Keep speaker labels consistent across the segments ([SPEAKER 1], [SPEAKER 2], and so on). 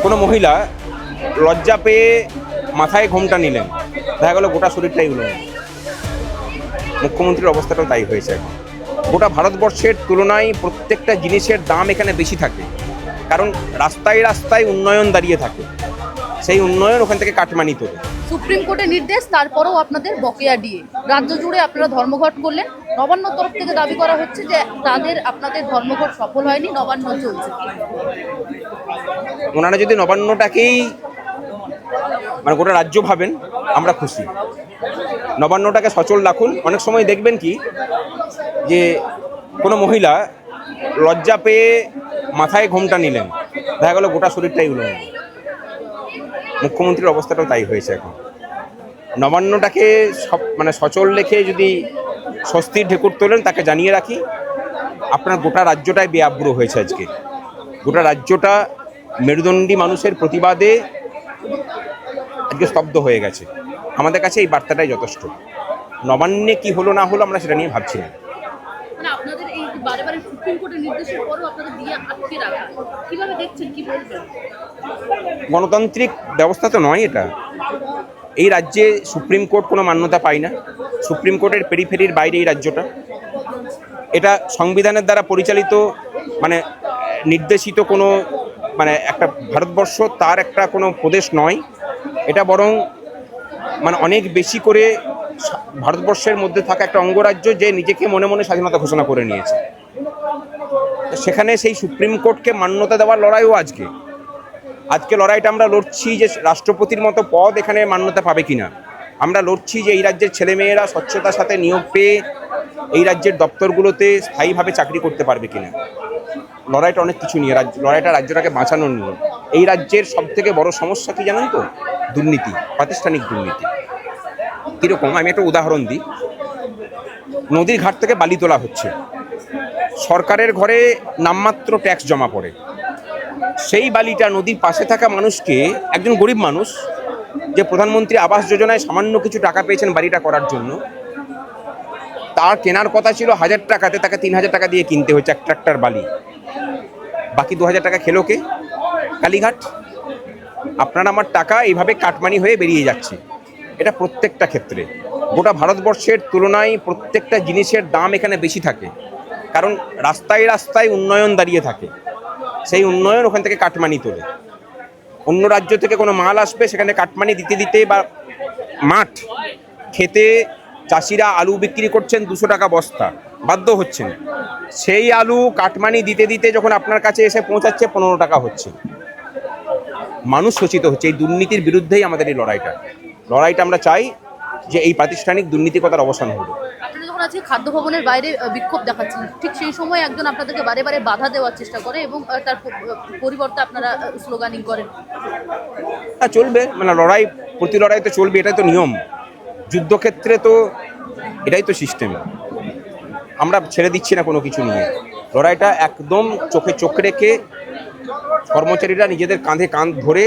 [SPEAKER 1] কোনো মহিলা লজ্জা পেয়ে মাথায় ঘোমটা নিলেন, দেখা গেল গোটা শরীরটাই উলঙ্গ। মুখ্যমন্ত্রীর অবস্থাটাও তাই হয়েছে এখন। গোটা ভারতবর্ষের তুলনায় প্রত্যেকটা জিনিসের দাম এখানে বেশি থাকে, কারণ রাস্তায় রাস্তায় উন্নয়ন দাঁড়িয়ে থাকে। সেই উন্নয়ন ওখান থেকে কাটমানি তোলে।
[SPEAKER 2] সুপ্রিম কোর্টের নির্দেশ, তারপরেও আপনাদের বকেয়া ডিএ। রাজ্য জুড়ে আপনারা ধর্মঘট করলেন। নবান্নর তরফ থেকে দাবি করা হচ্ছে যে আপনাদের ধর্মঘট সফল হয়নি, নবান্ন চলছে।
[SPEAKER 1] ওনারা যদি নবান্নটাকেই গোটা রাজ্য ভাবেন, আমরা খুশি। নবান্নটাকে সচল রাখুন। অনেক সময় দেখবেন কি যে কোনো মহিলা লজ্জা পেয়ে মাথায় ঘোমটা নিলেন, দেখা গেল গোটা শরীরটাই উলঙ্গ। মুখ্যমন্ত্রীর অবস্থাটাও তাই হয়েছে এখন। নবান্নটাকে সচল রেখে যদি স্বস্তির ঢেকুর তোলেন, তাকে জানিয়ে রাখি আপনার গোটা রাজ্যটাই বেআব্রু হয়েছে। আজকে গোটা রাজ্যটা মেরুদণ্ডী মানুষের প্রতিবাদে আজকে স্তব্ধ হয়ে গেছে। আমাদের কাছে এই বার্তাটাই যথেষ্ট। নবান্নে কি হলো না হলো আমরা সেটা নিয়ে ভাবছি না।
[SPEAKER 2] মানে আপনাদের এই বারে বারে সুপ্রিম কোর্টের নির্দেশের পরও আপনাদের দিয়ে আটকে রাখা, কিভাবে দেখছেন, কি বলবেন?
[SPEAKER 1] গণতান্ত্রিক ব্যবস্থা তো নয় এটা। এই রাজ্যে সুপ্রিম কোর্ট কোনো মান্যতা পায় না। সুপ্রিম কোর্টের পেরিফেরির বাইরে এই রাজ্যটা। এটা সংবিধানের দ্বারা পরিচালিত, নির্দেশিত কোনো একটা ভারতবর্ষ, তার একটা কোনো প্রদেশ নয়। এটা বরং অনেক বেশি করে ভারতবর্ষের মধ্যে থাকা একটা অঙ্গরাজ্য, যে নিজেকে মনে মনে স্বাধীনতা ঘোষণা করে নিয়েছে। সেখানে সেই সুপ্রিম কোর্টকে মান্যতা দেওয়ার লড়াইও আজকে লড়াইটা আমরা লড়ছি যে রাষ্ট্রপতির মতো পদ এখানে মান্যতা পাবে কিনা। আমরা লড়ছি যে এই রাজ্যের ছেলেমেয়েরা স্বচ্ছতার সাথে নিয়োগ পেয়ে এই রাজ্যের দপ্তরগুলোতে স্থায়ীভাবে চাকরি করতে পারবে কিনা। লড়াইটা অনেক কিছু নিয়ে, লড়াইটা রাজ্যটাকে বাঁচানোর নিয়ে। এই রাজ্যের সবথেকে বড় সমস্যা কি জানেন তো? দুর্নীতি, প্রাতিষ্ঠানিক দুর্নীতি। কীরকম, আমি একটা উদাহরণ দিই। নদীর ঘাট থেকে বালি তোলা হচ্ছে, সরকারের ঘরে নামমাত্র ট্যাক্স জমা পড়ে। সেই বালিটা নদীর পাশে থাকা মানুষকে, একজন গরিব মানুষ যে প্রধানমন্ত্রী আবাস যোজনায় সামান্য কিছু টাকা পেয়েছেন বাড়িটা করার জন্য, তার কেনার কথা ছিল 1000 টাকাতে, তাকে 3000 টাকা দিয়ে কিনতে হচ্ছে এক ট্রাক্টর বালি। বাকি 2000 টাকা খেলো কে? কালীঘাট। আপনার আমার টাকা এইভাবে কাটমানি হয়ে বেরিয়ে যাচ্ছে। এটা প্রত্যেকটা ক্ষেত্রে। গোটা ভারতবর্ষের তুলনায় প্রত্যেকটা জিনিসের দাম এখানে বেশি থাকে, কারণ রাস্তায় রাস্তায় উন্নয়ন দাঁড়িয়ে থাকে। সেই উন্নয়ন ওখান থেকে কাটমানি তোলে। অন্য রাজ্য থেকে কোনো মাল আসবে, সেখানে কাটমানি দিতে দিতে, বা মাঠ খেতে চাষিরা আলু বিক্রি করছেন 200 টাকা বস্তা, বাধ্য হচ্ছেন। সেই আলু কাটমানি দিতে দিতে যখন আপনার কাছে এসে পৌঁছাচ্ছে 15 টাকা হচ্ছে। মানুষ শোষিত হচ্ছে। এই দুর্নীতির বিরুদ্ধেই আমাদের এই লড়াইটা আমরা চাই যে এই প্রাতিষ্ঠানিক দুর্নীতিকতার অবসান হবে।
[SPEAKER 2] আপনারা যখন আজকে খাদ্য ভবনের বাইরে বিক্ষোভ দেখাচ্ছেন, ঠিক সেই সময় একজন আপনাদেরকে বারে বারে বাধা দেওয়ার চেষ্টা করে এবং তার পরিবর্তে আপনারা স্লোগানিং করেন।
[SPEAKER 1] হ্যাঁ, চলবে। প্রতি লড়াই তো চলবে, এটাই তো নিয়ম। যুদ্ধক্ষেত্রে তো এটাই তো সিস্টেম। আমরা ছেড়ে দিচ্ছি না কোনো কিছু নিয়ে। লড়াইটা একদম চোখে চোখ রেখে কর্মচারীরা নিজেদের কাঁধে কাঁধ ধরে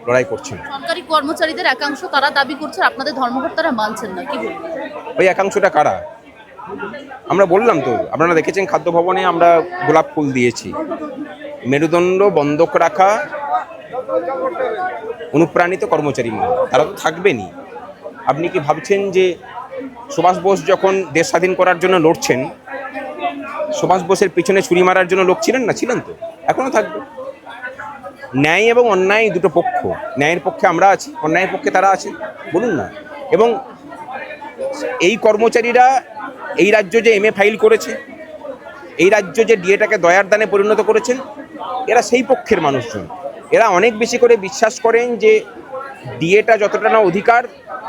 [SPEAKER 1] লড়াই করছেন।
[SPEAKER 2] সরকারি কর্মচারীদের একাংশ তারা দাবি করছে আপনাদের ধর্মঘট তারা মানছেন না, কি বলবেন?
[SPEAKER 1] ওই একাংশটা কারা? আমরা বললাম তো, আপনারা দেখেছেন খাদ্য ভবনে আমরা গোলাপ ফুল দিয়েছি। মেরুদণ্ড বন্ধক রাখা অনুপ্রাণিত কর্মচারী তারা তো থাকবেনই। আপনি কি ভাবছেন যে সুভাষ বোস যখন দেশ স্বাধীন করার জন্য লড়ছেন, সুভাষ বোসের পিছনে ছুরি মারার জন্য লোক ছিলেন না? ছিলেন তো, এখনো থাকবে। ন্যায় এবং অন্যায় দুটো পক্ষ। ন্যায়ের পক্ষে আমরা আছি, অন্যায়ের পক্ষে তারা আছে, বলুন না। এবং এই কর্মচারীরা এই রাজ্য যে MA ফাইল করেছে, এই রাজ্য যে ডিএটাকে দয়ার দানে পরিণত করেছেন, এরা সেই পক্ষের মানুষজন। এরা অনেক বেশি করে বিশ্বাস করেন যে ডিএটা যতটা না অধিকার,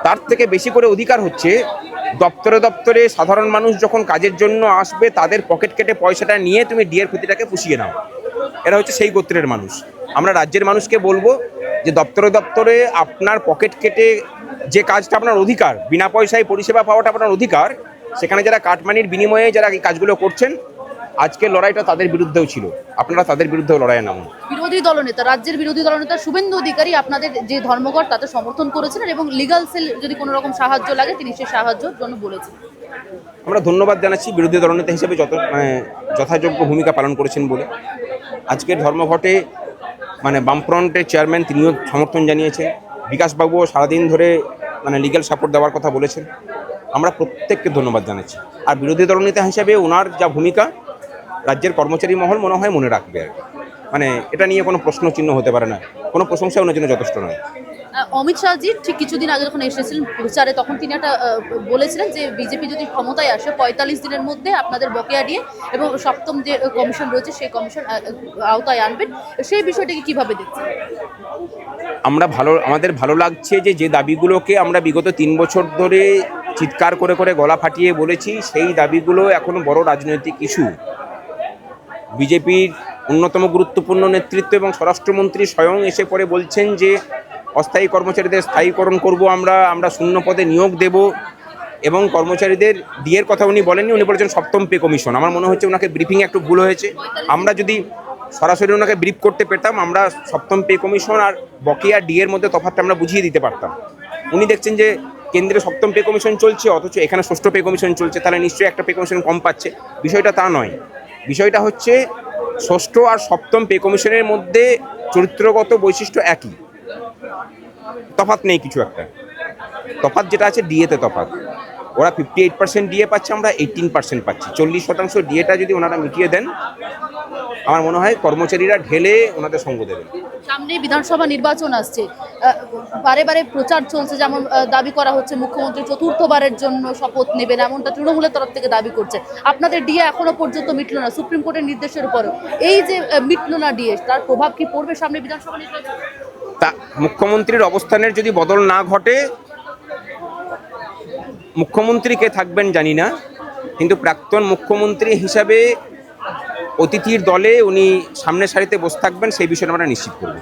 [SPEAKER 1] তার থেকে বেশি করে অধিকার হচ্ছে দপ্তরে দপ্তরে সাধারণ মানুষ যখন কাজের জন্য আসবে, তাদের পকেট কেটে পয়সাটা নিয়ে তুমি ডিএর ক্ষতিটাকে পুষিয়ে নাও। এরা হচ্ছে সেই গোত্রের মানুষ। আমরা রাজ্যের মানুষকে বলবো যে দপ্তরে দপ্তরে আপনার পকেট কেটে যে কাজটা আপনার অধিকার, বিনা পয়সায় পরিষেবা পাওয়াটা আপনার অধিকার, সেখানে যারা কাটমানির বিনিময়ে যারা এই কাজগুলো করছেন, আজকের লড়াইটা তাদের বিরুদ্ধেও ছিল। আপনারা তাদের বিরুদ্ধেও লড়াইয়ে নামুন।
[SPEAKER 2] বিরোধী দলনেতা, রাজ্যের বিরোধী দলনেতা শুভেন্দু অধিকারী আপনাদের যে ধর্মঘট তাতে সমর্থন করেছিলেন এবং লিগাল সেল যদি কোনো রকম সাহায্য লাগে তিনি সেই সাহায্যের জন্য বলেছেন।
[SPEAKER 1] আমরা ধন্যবাদ জানাচ্ছি বিরোধী দলনেতা হিসেবে যথাযোগ্য ভূমিকা পালন করেছেন বলে। আজকের ধর্মঘটে মানে বামফ্রন্টের চেয়ারম্যান তিনিও সমর্থন জানিয়েছেন, বিকাশবাবুও সারাদিন ধরে মানে লিগ্যাল সাপোর্ট দেওয়ার কথা বলেছেন। আমরা প্রত্যেককে ধন্যবাদ জানাচ্ছি। আর বিরোধী দলনেতা হিসাবে ওনার যা ভূমিকা রাজ্যের কর্মচারী মহল মনে হয় মনে রাখবে আর কি। মানে এটা নিয়ে কোনো প্রশ্ন চিহ্ন হতে পারে না, কোনো প্রশংসা ওনার জন্য যথেষ্ট নয়।
[SPEAKER 2] অমিত শাহজি ঠিক কিছুদিন আগে যখন এসেছিলেন প্রচারে, তখন তিনি একটা বলেছিলেন যে বিজেপি যদি ক্ষমতায় আসে 45 দিনের মধ্যে আপনাদের বকেয়া দিয়ে এবং সপ্তম যে কমিশন রয়েছে সেই কমিশন আওতায় আনবেন। সেই বিষয়টাকে কিভাবে দেখছেন?
[SPEAKER 1] আমাদের ভালো লাগছে যে দাবিগুলোকে আমরা বিগত 3 বছর ধরে চিৎকার করে করে গলা ফাটিয়ে বলেছি, সেই দাবিগুলো এখনো বড় রাজনৈতিক ইস্যু। বিজেপির অন্যতম গুরুত্বপূর্ণ নেতৃত্ব এবং স্বরাষ্ট্রমন্ত্রী স্বয়ং এসে পরে বলছেন যে অস্থায়ী কর্মচারীদের স্থায়ীকরণ করব, আমরা শূন্য পদে নিয়োগ দেব এবং কর্মচারীদের ডিএর কথা উনি বলেননি, উনি বলেছেন সপ্তম পে কমিশন। আমার মনে হচ্ছে ওনাকে ব্রিফিংয়ে একটু ভুল হয়েছে। আমরা যদি সরাসরি ওনাকে ব্রিফ করতে পেতাম, আমরা সপ্তম পে কমিশন আর বকেয়া ডিএর মধ্যে তফাৎটা আমরা বুঝিয়ে দিতে পারতাম। উনি দেখছেন যে কেন্দ্রে সপ্তম পে কমিশন চলছে, অথচ এখানে ষষ্ঠ পে কমিশন চলছে, তাহলে নিশ্চয়ই একটা পে কমিশন কম পাচ্ছে। বিষয়টা তা নয়, বিষয়টা হচ্ছে ষষ্ঠ আর সপ্তম পে কমিশনের মধ্যে চরিত্রগত বৈশিষ্ট্য একই, তফাৎ নেই কিছু একটা। তফাৎ যেটা আছে ডিএতে তফাৎ। ওরা 58% ডিএ পাচ্ছে, আমরা 18% পাচ্ছি। 40% ডিএটা যদি ওনারা মিটিয়ে দেন, আমার মনে হয় কর্মচারীরা ঢেলে ওনাদের সঙ্গ দেবেন।
[SPEAKER 2] সামনে বিধানসভা নির্বাচন আসছে, বারে বারে প্রচার চলছে, যেমন দাবি করা হচ্ছে মুখ্যমন্ত্রী চতুর্থবারের জন্য শপথ নেবেন, এমনটা তৃণমূলের তরফ থেকে দাবি করছে। আপনাদের ডিএ এখনো পর্যন্ত মিটল না, সুপ্রিম কোর্টের নির্দেশের উপরও এই যে মিটল না ডিএ, তার প্রভাব কি পড়বে সামনে বিধানসভা নির্বাচন?
[SPEAKER 1] তা মুখ্যমন্ত্রীর অবস্থানের যদি বদল না ঘটে, মুখ্যমন্ত্রী কে থাকবেন জানি না, কিন্তু প্রাক্তন মুখ্যমন্ত্রী হিসাবে অতিথির দলে উনি সামনের সারিতে বসে থাকবেন, সেই বিষয়টা আমরা নিশ্চিত করব।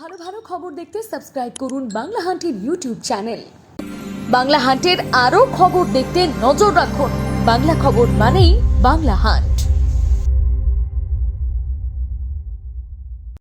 [SPEAKER 3] ভালো ভালো খবর দেখতে সাবস্ক্রাইব করুন বাংলা হান্টের ইউটিউব চ্যানেল। বাংলা হান্টের আরও খবর দেখতে নজর রাখুন। বাংলা খবর মানেই বাংলা হান্ট।